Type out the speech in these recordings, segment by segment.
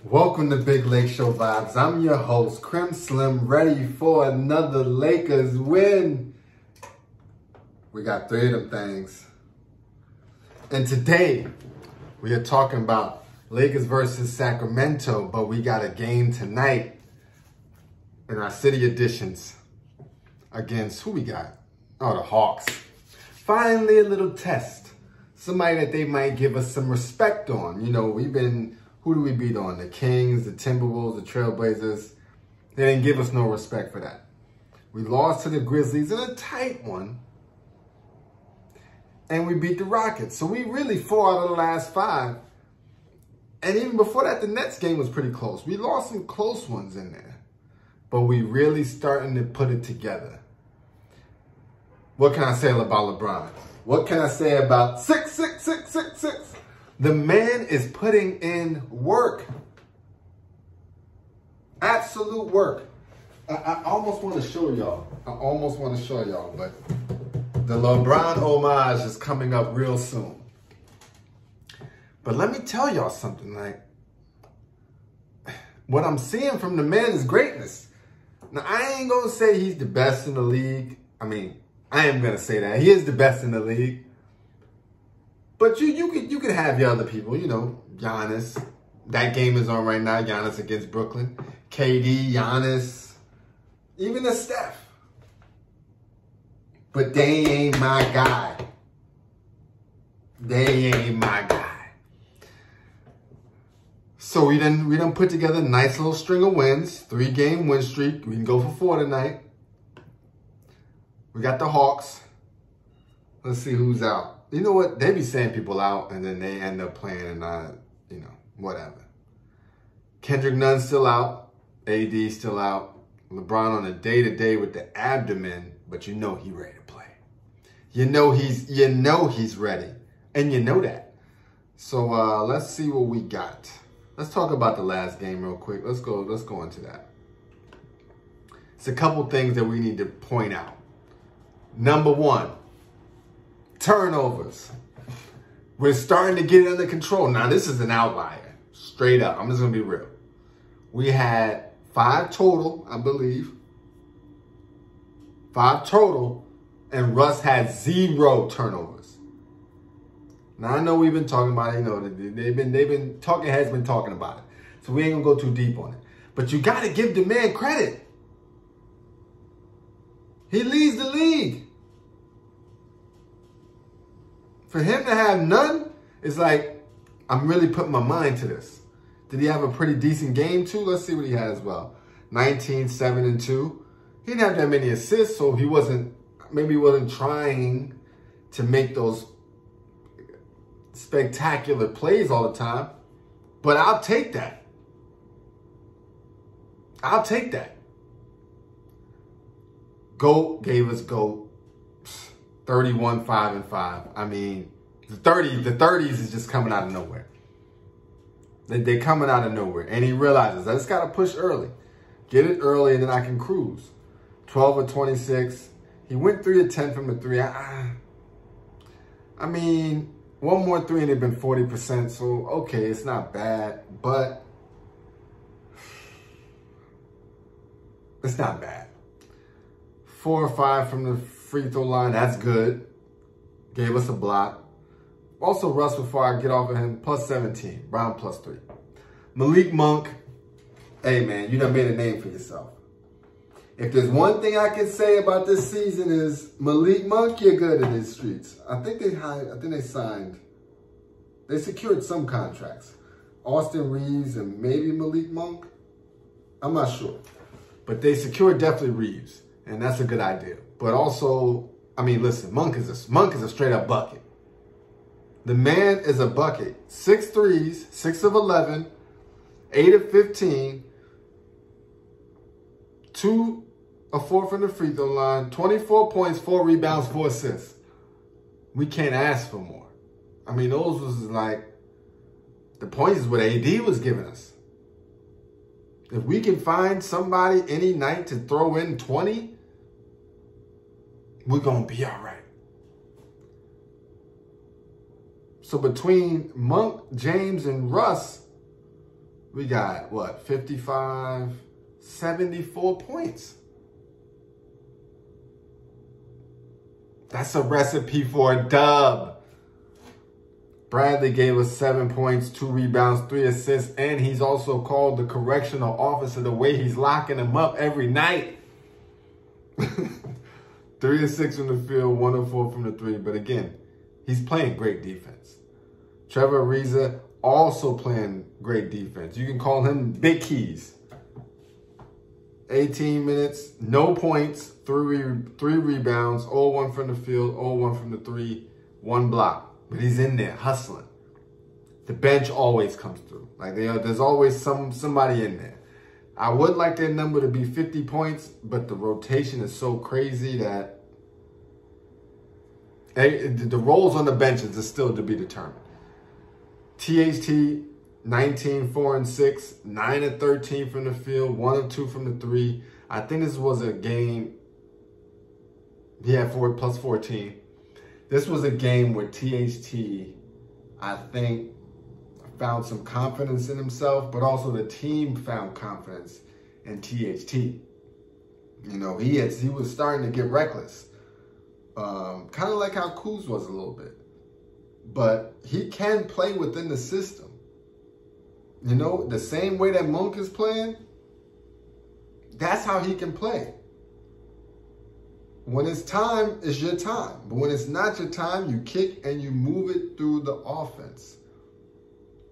Welcome to Big Lake Show Vibes. I'm your host, Crim Slim, ready for another Lakers win. We got 3 of them things. And today, we are talking about Lakers versus Sacramento, but we got a game tonight in our city editions against, who we got? Oh, the Hawks. Finally, a little test. Somebody that they might give us some respect on. You know, who do we beat on? The Kings, the Timberwolves, the Trailblazers. They didn't give us no respect for that. We lost to the Grizzlies in a tight one. And we beat the Rockets. So we really 4 out of the last 5. And even before that, the Nets game was pretty close. We lost some close ones in there. But we really starting to put it together. What can I say about LeBron? What can I say about 6'6"? The man is putting in work. Absolute work. I almost want to show y'all. But the LeBron homage is coming up real soon. But let me tell y'all something. Like, what I'm seeing from the man is greatness. Now, I ain't going to say he's the best in the league. I mean, I am going to say that. He is the best in the league. But you could have your other people, you know, Giannis. That game is on right now, Giannis against Brooklyn. KD, Giannis, even the Steph. But they ain't my guy. They ain't my guy. So we done put together a nice little string of wins. 3-game win streak. We can go for 4 tonight. We got the Hawks. Let's see who's out. You know what? They be saying people out, and then they end up playing and not, you know, whatever. Kendrick Nunn's still out. AD still out. LeBron on a day-to-day with the abdomen, but you know he ready to play. You know he's ready, and you know that. So let's see what we got. Let's talk about the last game real quick. Let's go into that. It's a couple things that we need to point out. Number 1. Turnovers. We're starting to get it under control. Now, this is an outlier. Straight up. I'm just going to be real. We had 5 total, I believe. 5 total. And Russ had 0 turnovers. Now, I know we've been talking about it. You know, talking heads been talking about it. So we ain't going to go too deep on it. But you got to give the man credit. He leads the league. For him to have none, it's like, I'm really putting my mind to this. Did he have a pretty decent game too? Let's see what he had as well. 19, 7, and 2. He didn't have that many assists, so maybe he wasn't trying to make those spectacular plays all the time. But I'll take that. I'll take that. GOAT gave us GOAT. 31, 5, and 5. I mean, the 30s is just coming out of nowhere. They're coming out of nowhere. And he realizes, I just got to push early. Get it early, and then I can cruise. 12 of 26. He went 3 of 10 from the 3. I mean, one more 3 and it'd been 40%. So, okay, it's not bad. But it's not bad. 4 or 5 from the free throw line, that's good. Gave us a block. Also, Russ, before I get off of him, plus 17. Brown plus 3. Malik Monk, hey man, you done made a name for yourself. If there's one thing I can say about this season is Malik Monk, you're good in these streets. I think they signed. They secured some contracts. Austin Reeves and maybe Malik Monk. I'm not sure. But they secured definitely Reeves. And that's a good idea. But also, I mean, listen, Monk is a straight up bucket. The man is a bucket. 6 threes, 6 of 11, 8 of 15, 2 of 4 from the free throw line, 24 points, 4 rebounds, 4 assists. We can't ask for more. I mean, those was like the points is what AD was giving us. If we can find somebody any night to throw in 20, we're going to be all right. So between Monk, James, and Russ, We got, what, 55, 74 points. That's a recipe for a dub. Bradley gave us 7 points, 2 rebounds, 3 assists, and he's also called the correctional officer the way he's locking him up every night. 3 of 6 from the field, 1 of 4 from the 3. But again, he's playing great defense. Trevor Ariza also playing great defense. You can call him Big Keys. 18 minutes, no points, 3 rebounds, 0-1 from the field, 0-1 from the 3, 1 block. But he's in there hustling. The bench always comes through. Like there's always somebody in there. I would like their number to be 50 points, but the rotation is so crazy that the roles on the benches are still to be determined. THT, 19, 4 and 6, 9 and 13 from the field, 1 and 2 from the 3. I think this was a game. He had 4 plus 14. This was a game where THT, I think, found some confidence in himself, but also the team found confidence in THT. You know, he was starting to get reckless. Kind of like how Kuz was a little bit. But he can play within the system. You know, the same way that Monk is playing, that's how he can play. When it's time, it's your time. But when it's not your time, you kick and you move it through the offense.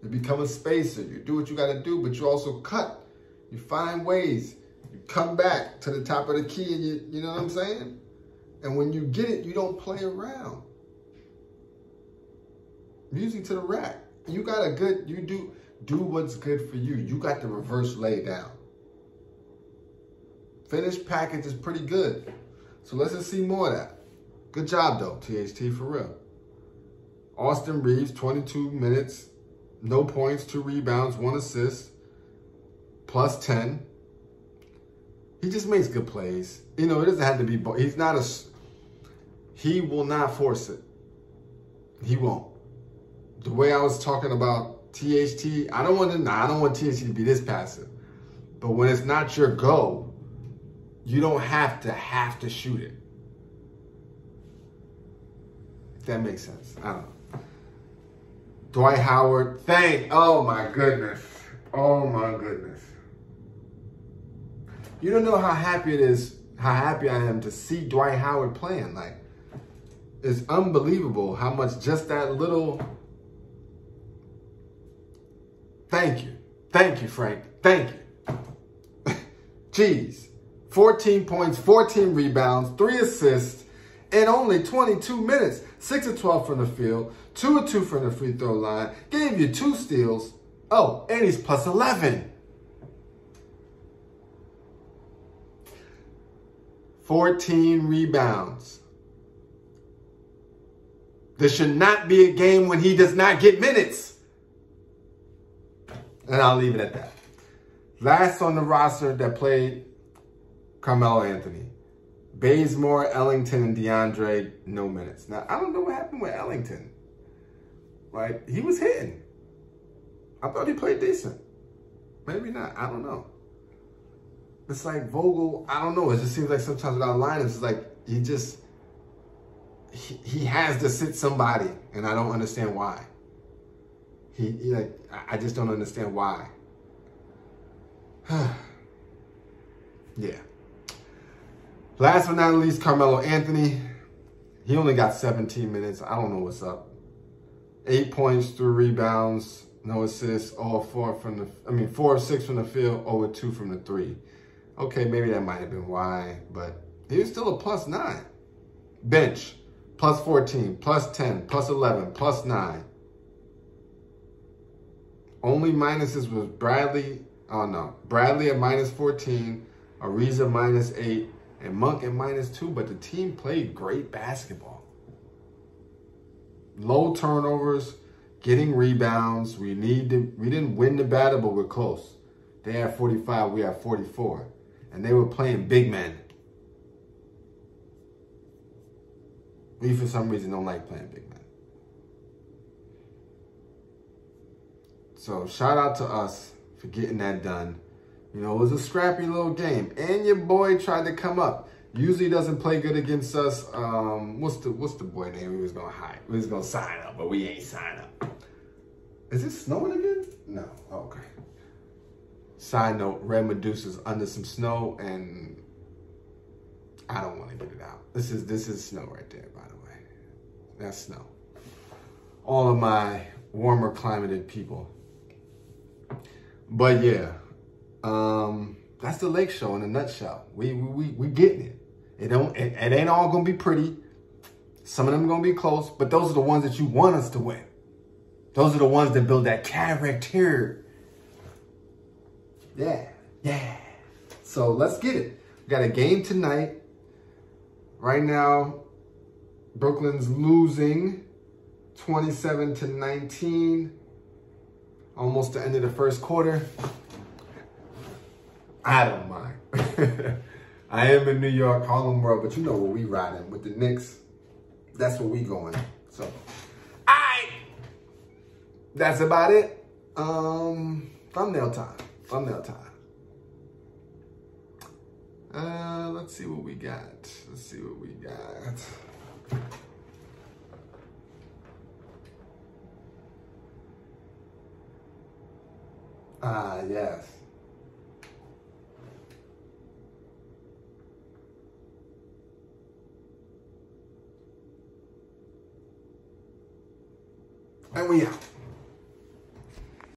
You become a spacer. You do what you got to do, but you also cut. You find ways. You come back to the top of the key, and you know what I'm saying? And when you get it, you don't play around. Music to the rack. You got a good, you do what's good for you. You got the reverse lay down. Finished package is pretty good. So let's just see more of that. Good job, though, THT, for real. Austin Reeves, 22 minutes, no points, 2 rebounds, 1 assist, plus 10. He just makes good plays. You know, it doesn't have to be, he will not force it. He won't. The way I was talking about THT, I don't want THT to be this passive. But when it's not your go, you don't have to shoot it. If that makes sense. I don't know. Dwight Howard, oh my goodness. Oh my goodness. You don't know how happy I am to see Dwight Howard playing. Like, it's unbelievable how much just that little. Thank you. Thank you, Frank. Thank you. Jeez. 14 points, 14 rebounds, 3 assists in only 22 minutes. 6 of 12 from the field, 2 of 2 from the free throw line. Gave you 2 steals. Oh, and he's plus 11. 14 rebounds. This should not be a game when he does not get minutes. And I'll leave it at that. Last on the roster that played, Carmelo Anthony. Bazemore, Ellington, and DeAndre, no minutes. Now, I don't know what happened with Ellington. Like, he was hitting. I thought he played decent. Maybe not. I don't know. It's like Vogel, I don't know. It just seems like sometimes without lineups, it's like he has to sit somebody, and I don't understand why. I just don't understand why. Yeah. Last but not least, Carmelo Anthony. He only got 17 minutes. I don't know what's up. 8 points, 3 rebounds, no assists, 4 of 6 from the field, 0 of 2 from the 3. Okay, maybe that might have been why, but he was still a plus 9. Bench, plus 14, plus 10, plus 11, plus 9. Only minuses was Bradley. Oh no, Bradley at minus 14, Ariza minus 8, and Monk at minus 2. But the team played great basketball. Low turnovers, getting rebounds. We didn't win the battle, but we're close. They had 45, we had 44, and they were playing big men. We for some reason don't like playing big men. So shout out to us for getting that done. You know, it was a scrappy little game. And your boy tried to come up. Usually doesn't play good against us. What's the boy name we was gonna hide? We was gonna sign up, but we ain't sign up. Is it snowing again? No. Oh, okay. Side note, Red Medusa's under some snow and I don't want to get it out. This is snow right there, by the way. That's snow. All of my warmer climated people. But yeah, that's the Lake Show in a nutshell. We getting it. It ain't all gonna be pretty. Some of them gonna be close, but those are the ones that you want us to win. Those are the ones that build that character. Yeah. So let's get it. We got a game tonight. Right now, Brooklyn's losing 27-19. Almost the end of the first quarter. I don't mind. I am in New York, Harlem World, but you know where we riding with the Knicks. That's where we going. So, that's about it. Thumbnail time. Let's see what we got. Yes. And we out.